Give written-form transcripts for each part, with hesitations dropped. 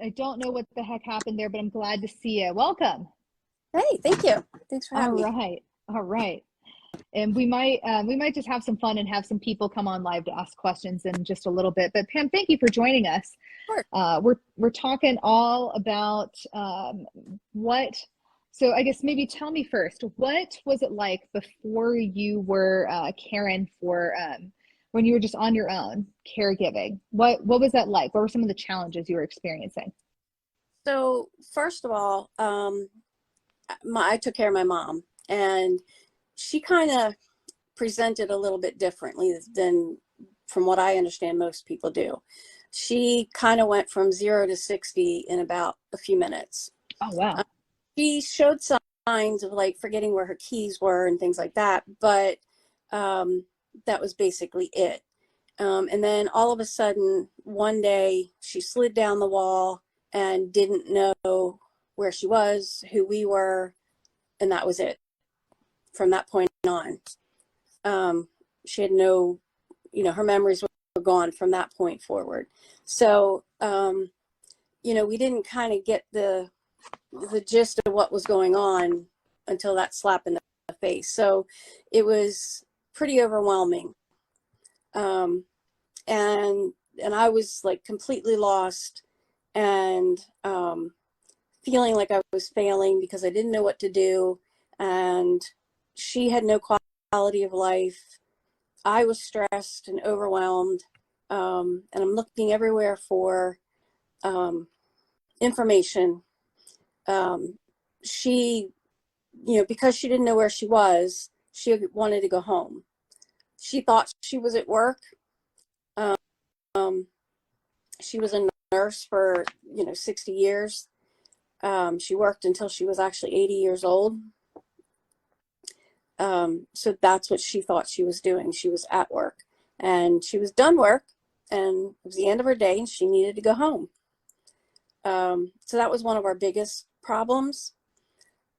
I don't know what the heck happened there, but I'm glad to see you. Welcome. Hey, thank you. Thanks for All having me. right. All right. And we might just have some fun and have some people come on live to ask questions in just a little bit. But Pam, thank you for joining us. Sure. We're talking all about what. So I guess maybe tell me first, what was it like before you were caring for when you were just on your own caregiving? What was that like? What were some of the challenges you were experiencing? So first of all, I took care of my mom, and she kind of presented a little bit differently than, from what I understand, most people do. She kind of went from 0 to 60 in about a few minutes. Oh, wow. She showed signs of like forgetting where her keys were and things like that, but that was basically it. And then all of a sudden, one day, she slid down the wall and didn't know where she was, who we were, and that was it. From that point on, she had no, her memories were gone from that point forward. So, we didn't kind of get the gist of what was going on until that slap in the face. So it was pretty overwhelming. And I was like completely lost and feeling like I was failing because I didn't know what to do. And she had no quality of life. I was stressed and overwhelmed. And I'm looking everywhere for information. She, because she didn't know where she was, she wanted to go home. She thought she was at work. She was a nurse for, 60 years. She worked until she was actually 80 years old. So that's what she thought she was doing. She was at work and she was done work and it was the end of her day and she needed to go home. So that was one of our biggest problems.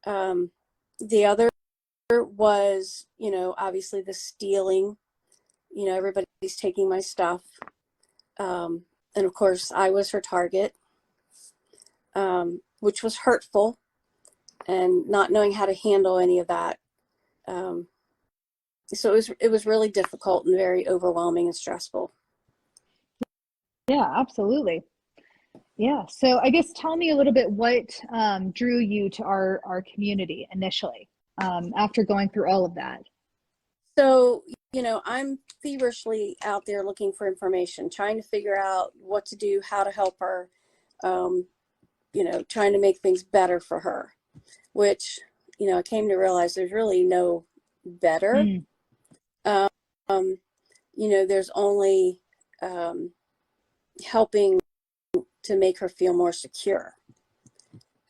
The other was, obviously the stealing, everybody's taking my stuff. And of course I was her target, which was hurtful, and not knowing how to handle any of that. So it was really difficult and very overwhelming and stressful. Yeah, absolutely. Yeah. So I guess tell me a little bit what drew you to our community initially after going through all of that. So, I'm feverishly out there looking for information, trying to figure out what to do, how to help her, trying to make things better for her, which, I came to realize there's really no better. There's only helping to make her feel more secure.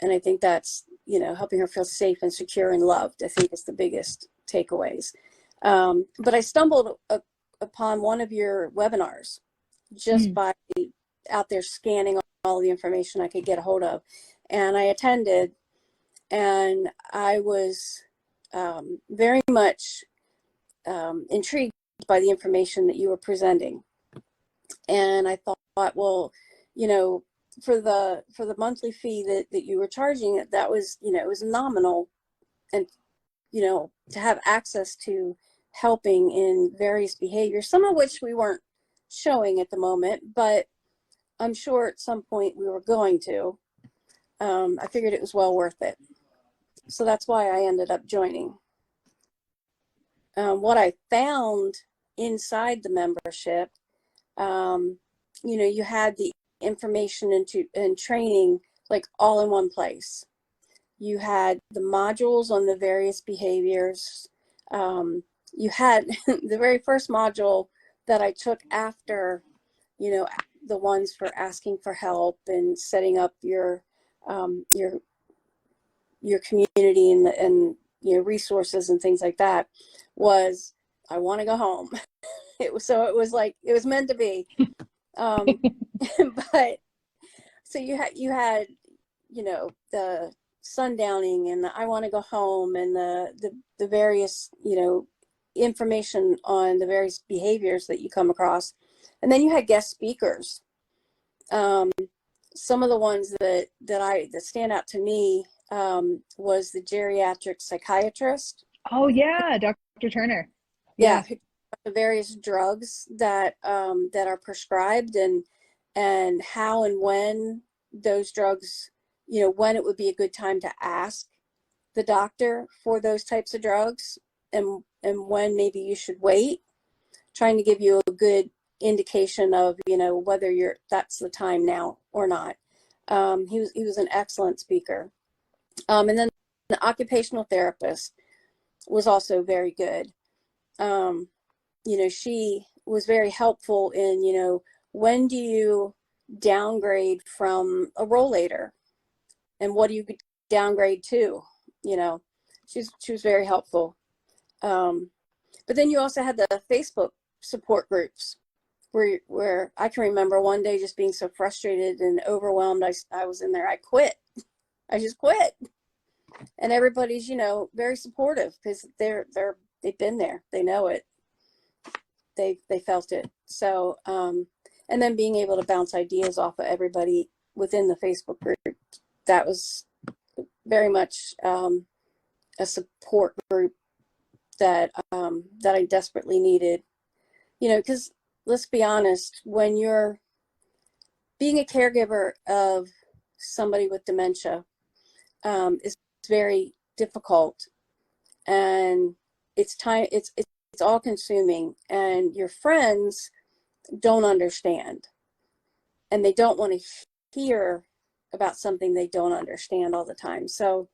And I think that's, helping her feel safe and secure and loved, I think is the biggest takeaways. But I stumbled upon one of your webinars just by out there scanning all the information I could get a hold of. And I attended, and I was very much intrigued by the information that you were presenting. And I thought, well, for the monthly fee that you were charging, that was, it was nominal. And, to have access to helping in various behaviors, some of which we weren't showing at the moment, but I'm sure at some point we were going to. I figured it was well worth it. So that's why I ended up joining. What I found inside the membership, you had the information and training like all in one place. You had the modules on the various behaviors. You had the very first module that I took after, the ones for asking for help and setting up your community and resources and things like that, was I want to go home. It was like it was meant to be. But so you had the sundowning and the I want to go home and the various information on the various behaviors that you come across, and then you had guest speakers. some of the ones that stand out to me, was the geriatric psychiatrist. Oh yeah, Dr. Turner. Yeah, Yeah. who the various drugs that are prescribed, and how and when those drugs, when it would be a good time to ask the doctor for those types of drugs, and when maybe you should wait, trying to give you a good indication of, whether that's the time now or not. He was an excellent speaker. And then the occupational therapist was also very good. She was very helpful in, when do you downgrade from a rollator, and what do you downgrade to? You know, she was very helpful. But then you also had the Facebook support groups where I can remember one day just being so frustrated and overwhelmed. I was in there. I quit. I just quit. And everybody's, very supportive because they've been there. They know it. They felt it. So, and then being able to bounce ideas off of everybody within the Facebook group, that was very much a support group that I desperately needed. Because let's be honest, when you're being a caregiver of somebody with dementia, is very difficult, and it's all consuming, and your friends don't understand, and they don't want to hear about something they don't understand all the time. So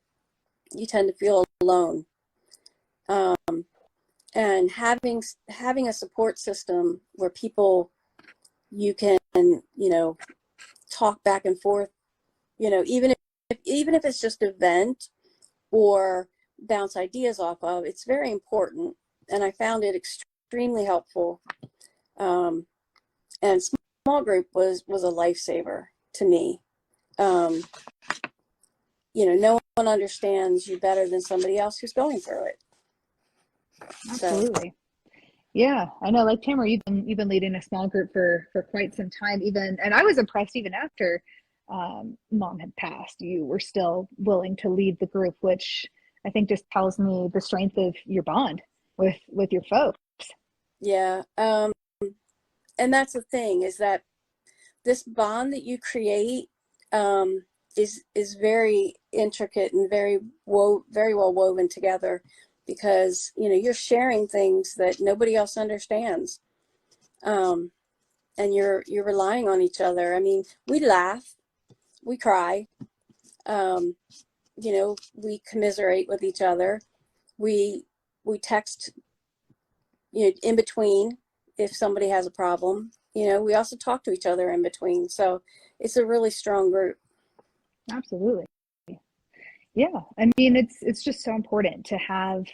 you tend to feel alone. And having a support system where you can, talk back and forth, even if it's just a vent or bounce ideas off of, it's very important. And I found it extremely helpful. And small group was a lifesaver to me. No one understands you better than somebody else who's going through it. So, Absolutely. Yeah, I know. Like Tamara, you've been leading a small group for quite some time. Even, and I was impressed even after mom had passed, you were still willing to lead the group, which I think just tells me the strength of your bond with your folks. yeah. And that's the thing, is that this bond that you create, is very intricate and very well woven together, because you're sharing things that nobody else understands, and you're relying on each other. I mean, we laugh, we cry, we commiserate with each other, we text, in between if somebody has a problem. We also talk to each other in between, so it's a really strong group. Absolutely. Yeah. I mean, it's just so important to have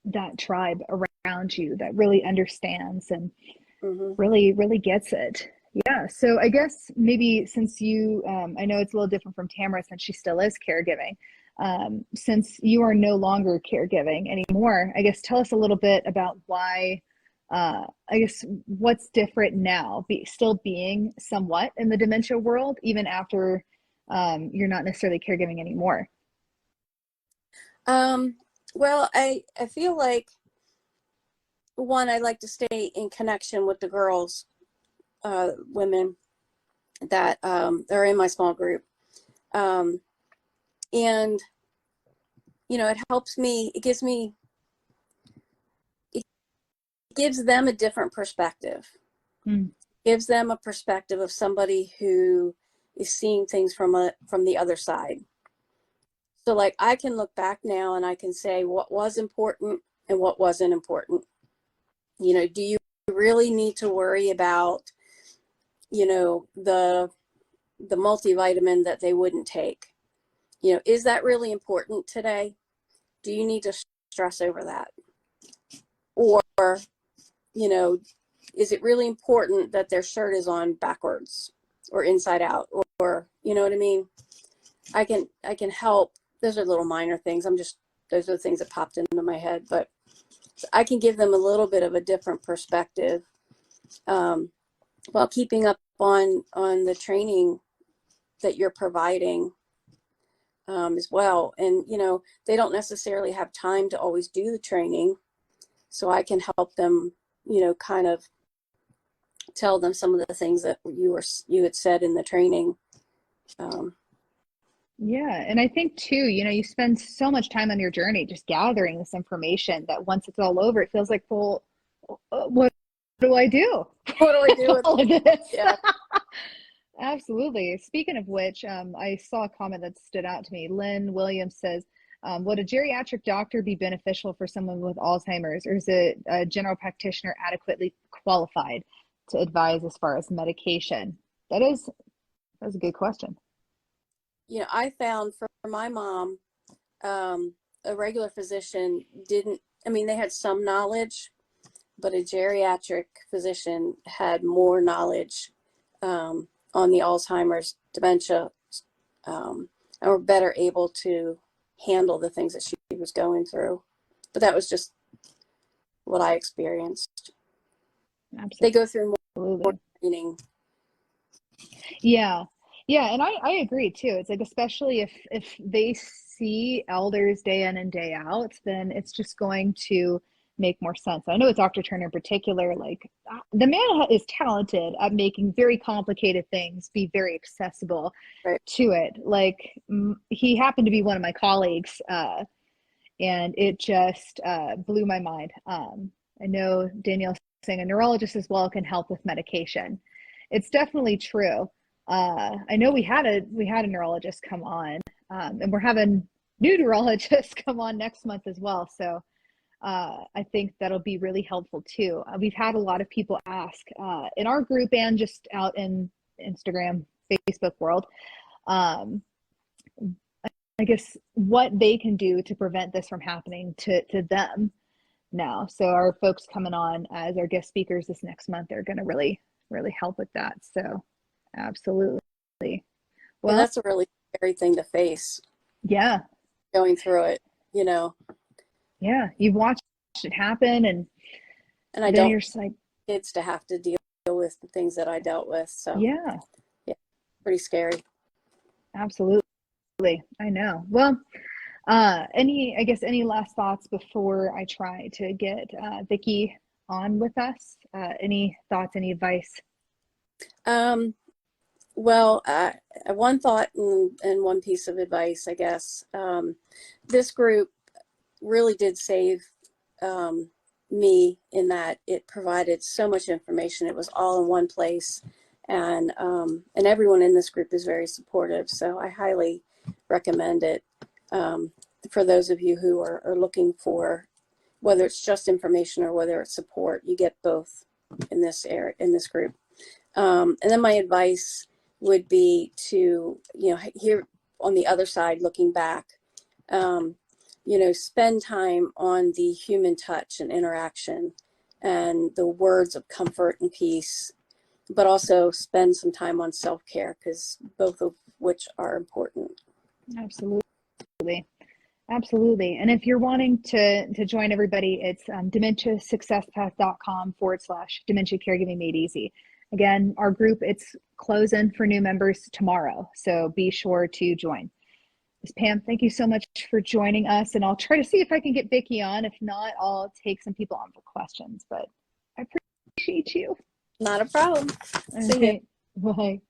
that tribe around you that really understands and Mm-hmm. really gets it. Yeah. So I guess maybe since I know it's a little different from Tamara since she still is caregiving. Since you are no longer caregiving anymore, I guess tell us a little bit about why. I guess what's different now, still being somewhat in the dementia world, even after you're not necessarily caregiving anymore. Well, I feel like, one, I like to stay in connection with the girls, women that are in my small group. Um, and, it helps me, it gives them a different perspective. Mm. Gives them a perspective of somebody who is seeing things from the other side. So like, I can look back now and I can say what was important and what wasn't important. Do you really need to worry about, the multivitamin that they wouldn't take? Is that really important today? Do you need to stress over that? Or, you know, is it really important that their shirt is on backwards or inside out? Or, you know what I mean? I can help. Those are little minor things. Those are the things that popped into my head, but I can give them a little bit of a different perspective, while keeping up on the training that you're providing as well. And, you know, they don't necessarily have time to always do the training. So I can help them, you know, kind of tell them some of the things that you had said in the training. Yeah, and I think too, you know, you spend so much time on your journey just gathering this information that once it's all over, it feels like, well, what do I do What do I with do with all of this? Yeah. Absolutely. Speaking of which, I saw a comment that stood out to me. Lynn Williams says, would a geriatric doctor be beneficial for someone with Alzheimer's, or is a general practitioner adequately qualified to advise as far as medication? That's a good question. You know, I found for my mom, a regular physician didn't, I mean, they had some knowledge, but a geriatric physician had more knowledge on the Alzheimer's, dementia, and were better able to handle the things that she was going through. But that was just what I experienced. Absolutely. They go through more training. Yeah. Yeah, and I agree too. It's like, especially if they see elders day in and day out, then it's just going to make more sense. I know with Dr. Turner in particular, like the man is talented at making very complicated things be very accessible Right. to it. Like he happened to be one of my colleagues, and it just blew my mind. I know Danielle saying a neurologist as well can help with medication. It's definitely true. I know we had a neurologist come on, and we're having new neurologists come on next month as well. So I think that'll be really helpful too. We've had a lot of people ask in our group and just out in Instagram, Facebook world, I guess what they can do to prevent this from happening to them now. So our folks coming on as our guest speakers this next month are going to really, really help with that. So absolutely. Well, that's a really scary thing to face. Yeah. Going through it, you know. Yeah. You've watched it happen, and I then don't you're just like, kids to have to deal with the things that I dealt with. So yeah, pretty scary. Absolutely. I know. Well, any last thoughts before I try to get Vicki on with us? Any thoughts, any advice? Well, one thought and one piece of advice, I guess. This group really did save me in that it provided so much information. It was all in one place, and everyone in this group is very supportive. So I highly recommend it for those of you who are looking for, whether it's just information or whether it's support. You get both in this group. And then my advice would be to, you know, here on the other side, looking back, you know, spend time on the human touch and interaction and the words of comfort and peace, but also spend some time on self-care, because both of which are important. Absolutely. Absolutely. And if you're wanting to join everybody, it's dementiasuccesspath.com/dementia caregiving made easy. Again, our group, it's closing for new members tomorrow. So be sure to join. Ms. Pam, thank you so much for joining us. And I'll try to see if I can get Vicki on. If not, I'll take some people on for questions. But I appreciate you. Not a problem. See you. Bye.